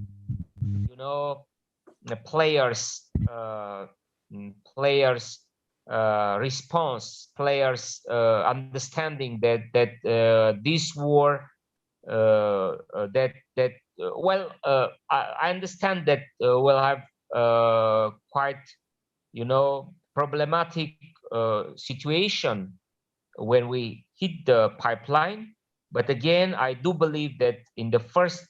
[SPEAKER 2] players response, players understanding that this war I understand that we'll have quite problematic situation when we hit the pipeline, but again I do believe that in the first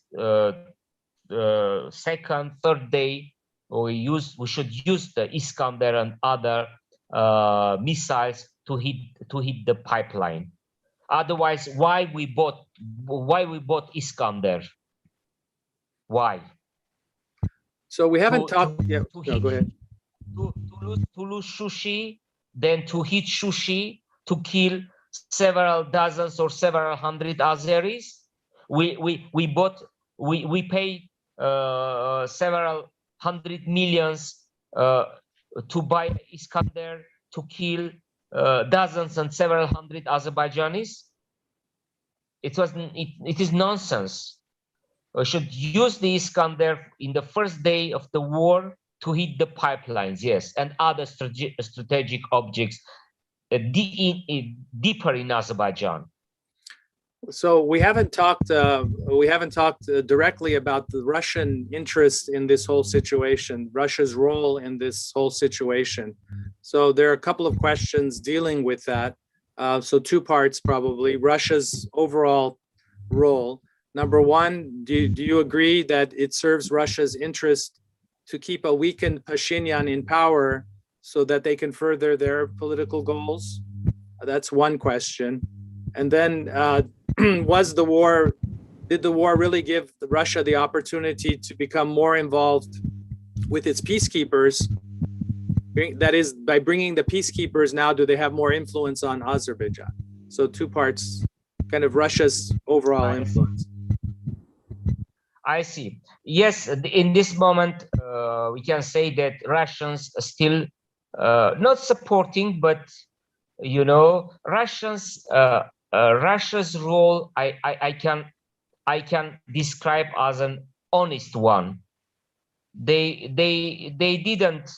[SPEAKER 2] second, third day we should use the Iskander and other missiles to hit the pipeline. Otherwise, why we bought Iskander? Why?
[SPEAKER 1] So we haven't talked. Yeah, no, go ahead.
[SPEAKER 2] To lose Shushi, then to hit Shushi, to kill several dozens or several hundred Azeris. We paid several hundred millions to buy Iskander to kill dozens and several hundred Azerbaijanis. It is nonsense. We should use the Iskander in the first day of the war to hit the pipelines, yes, and other strategic objects deeper in Azerbaijan.
[SPEAKER 1] So we haven't talked directly about the Russian interest in this whole situation, Russia's role in this whole situation. So there are a couple of questions dealing with that. So two parts probably: Russia's overall role. Number one, do you agree that it serves Russia's interest to keep a weakened Pashinyan in power so that they can further their political goals? That's one question. And then did the war really give Russia the opportunity to become more involved with its peacekeepers? That is, by bringing the peacekeepers now, do they have more influence on Azerbaijan? So two parts, kind of Russia's overall influence.
[SPEAKER 2] I see. Yes, in this moment, we can say that Russians are still not supporting, but Russia's role, I can describe as an honest one. They didn't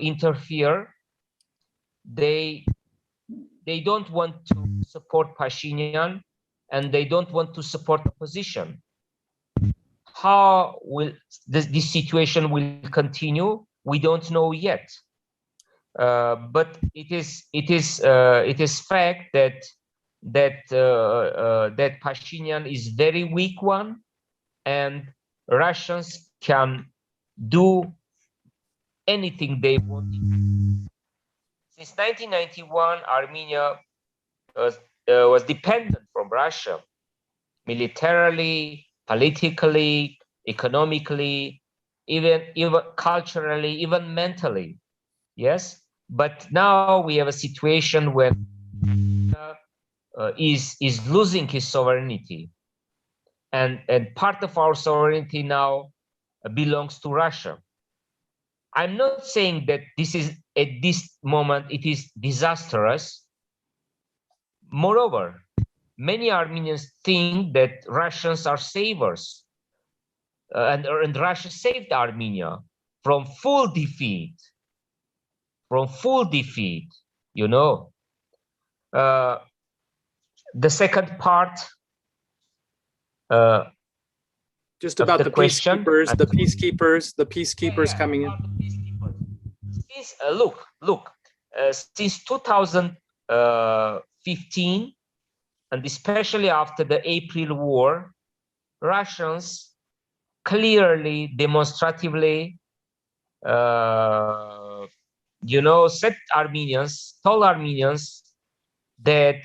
[SPEAKER 2] interfere. They don't want to support Pashinyan, and they don't want to support opposition. How will this situation will continue? We don't know yet. But it is fact that Pashinyan is very weak one, and Russians can do anything they want. Since 1991, Armenia was dependent from Russia, militarily, politically, economically, even culturally, even mentally. Yes, but now we have a situation when is losing his sovereignty, and part of our sovereignty now belongs to Russia. I'm not saying that this is at this moment it is disastrous. Moreover, many Armenians think that Russians are savers, and Russia saved Armenia from full defeat. The second part,
[SPEAKER 1] just about the
[SPEAKER 2] question,
[SPEAKER 1] peacekeepers coming in.
[SPEAKER 2] Since, look, since 2015, and especially after the April War, Russians clearly, demonstratively, told Armenians that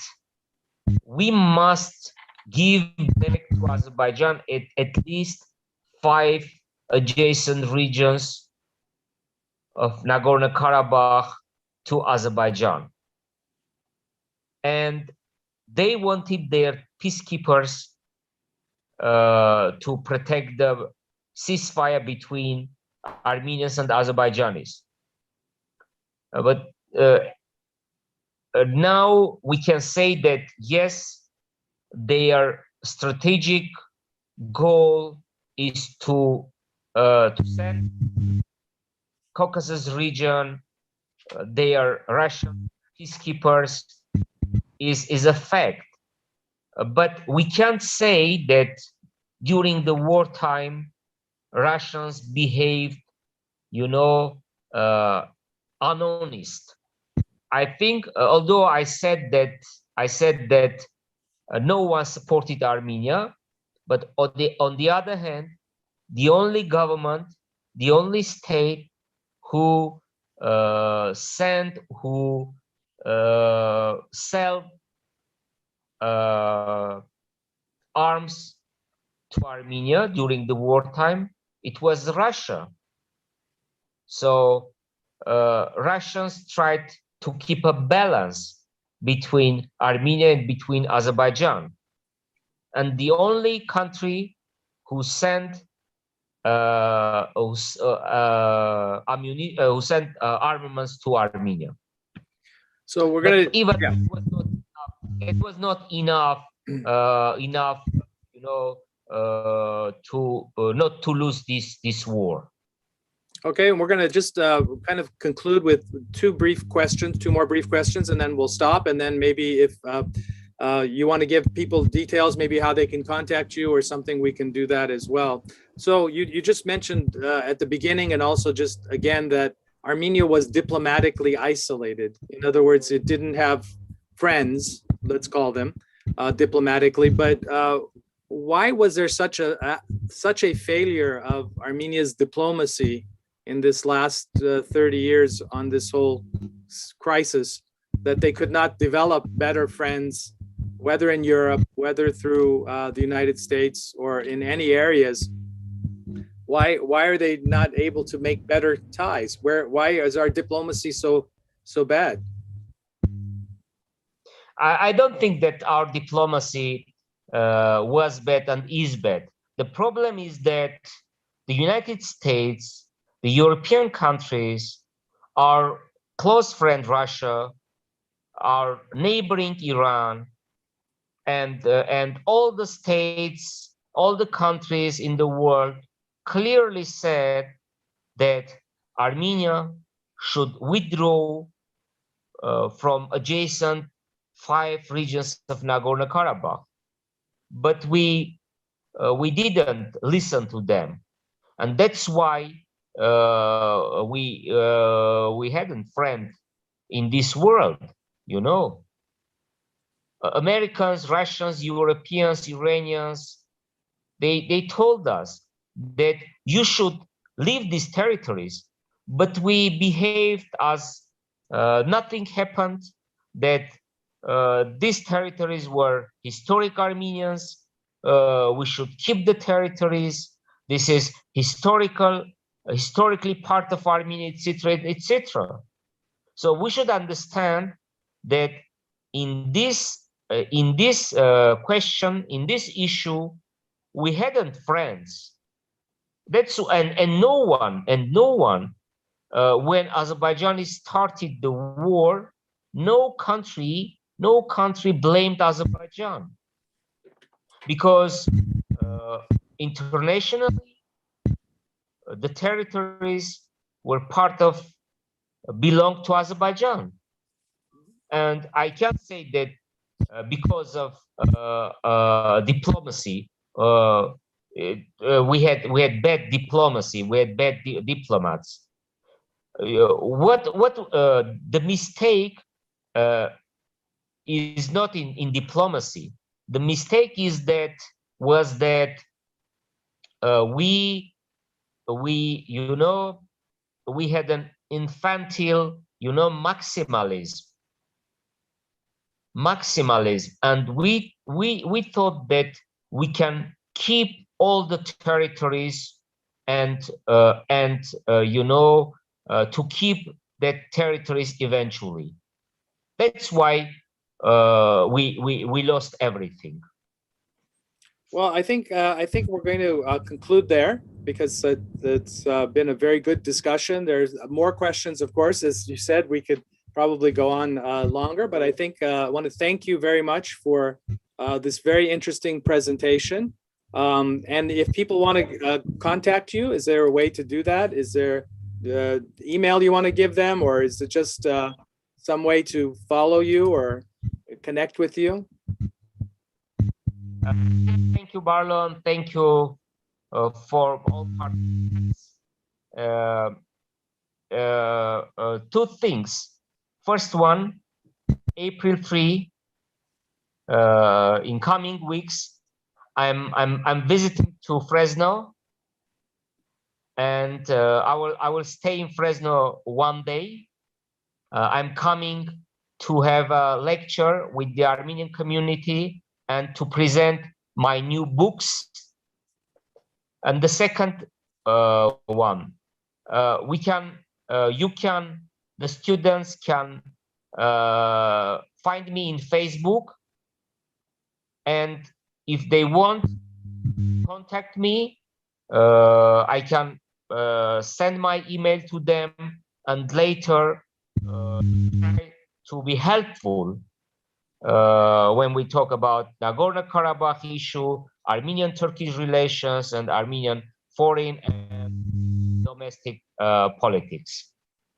[SPEAKER 2] we must give back to Azerbaijan at least 5 adjacent regions of Nagorno-Karabakh to Azerbaijan. And they wanted their peacekeepers to protect the ceasefire between Armenians and Azerbaijanis. But now we can say that yes, their strategic goal is to send Caucasus region their Russian peacekeepers is a fact. But we can't say that during the wartime Russians behaved, unhonest. I think, although I said that no one supported Armenia, but on the other hand, the only government, the only state who sell arms to Armenia during the wartime, it was Russia. So Russians tried to keep a balance between Armenia and between Azerbaijan, and the only country who sent armaments to Armenia.
[SPEAKER 1] So we're going to
[SPEAKER 2] even it was not enough to not to lose this war.
[SPEAKER 1] Okay, and we're going to just kind of conclude with two more brief questions, and then we'll stop. And then maybe if you want to give people details, maybe how they can contact you or something, we can do that as well. So you just mentioned at the beginning, and also just again, that Armenia was diplomatically isolated. In other words, it didn't have friends, let's call them, diplomatically. But why was there such a failure of Armenia's diplomacy in this last 30 years on this whole crisis, that they could not develop better friends, whether in Europe, whether through the United States or in any areas? Why are they not able to make better ties? Why is our diplomacy so bad?
[SPEAKER 2] I don't think that our diplomacy was bad and is bad. The problem is that the United States, the European countries, our close friend Russia, our neighboring Iran, and all the states, all the countries in the world clearly said that Armenia should withdraw from adjacent 5 regions of Nagorno-Karabakh. But we didn't listen to them, and that's why we hadn't friend in this world, you know. Americans, Russians, Europeans, Iranians, they told us that you should leave these territories, but we behaved as nothing happened, that these territories were historic Armenians, we should keep the territories, this is historically part of Armenia, etc., etc. So we should understand that in this question, in this issue, we hadn't friends. That's and no one when Azerbaijan started the war, no country blamed Azerbaijan, because internationally the territories were belong to Azerbaijan, and I can't say that because of diplomacy we had bad diplomacy, we had bad diplomats. The mistake is not in diplomacy. The mistake was that we had an infantile maximalism, and we thought that we can keep all the territories and to keep that territories eventually. That's why we lost everything.
[SPEAKER 1] Well, I think we're going to conclude there, because it's been a very good discussion. There's more questions, of course. As you said, we could probably go on longer, but I think I want to thank you very much for this very interesting presentation. And if people want to contact you, is there a way to do that? Is there email you want to give them, or is it just some way to follow you or connect with you?
[SPEAKER 2] Thank you, Barlon. Thank you for all participants. 2 things. First one, April 3, in coming weeks, I'm visiting to Fresno, and I will stay in Fresno 1 day. I'm coming to have a lecture with the Armenian community and to present my new books. And the second one, the students can find me in Facebook, and if they want contact me, I can send my email to them, and later try to be helpful when we talk about Nagorno-Karabakh issue, Armenian-Turkish relations, and Armenian foreign and domestic politics.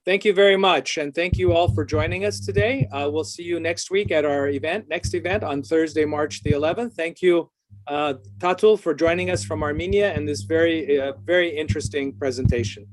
[SPEAKER 1] Thank you very much, and thank you all for joining us today. We'll see you next week at our next event on Thursday, March the 11th. Thank you, Tatul, for joining us from Armenia and this very interesting presentation.